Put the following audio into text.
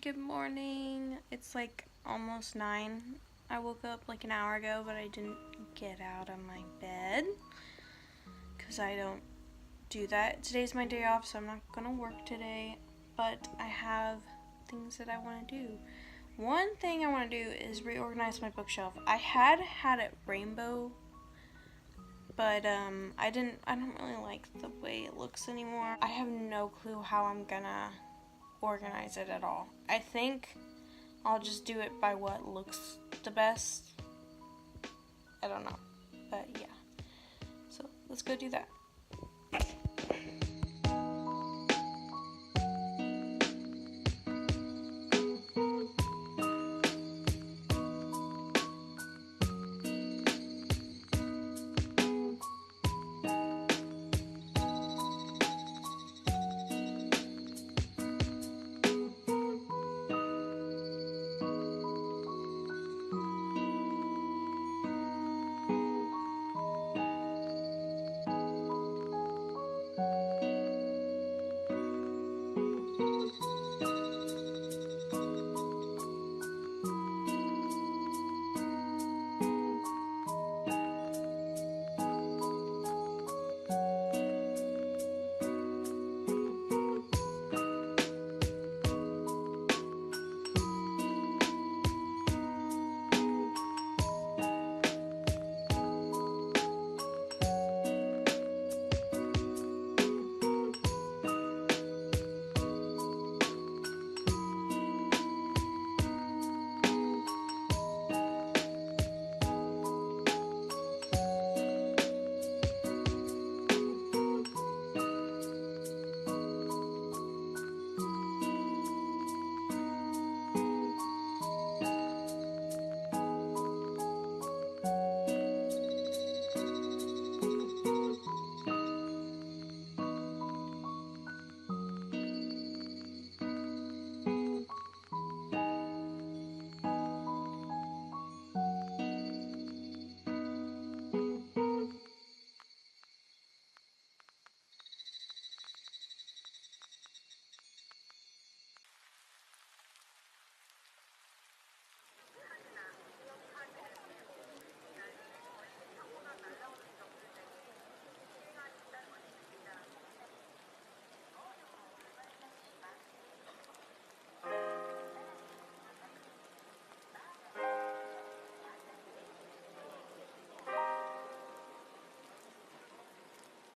Good morning. It's like almost 9. I woke up like an hour ago, but I didn't get out of my bed because I don't do that. Today's my day off, so I'm not gonna work today, but I have things that I want to do. One thing I want to do is reorganize my bookshelf. I had it rainbow, but I don't really like the way it looks anymore. I have no clue how I'm gonna organize it at all. I think I'll just do it by what looks the best. I don't know, but yeah. So let's go do that.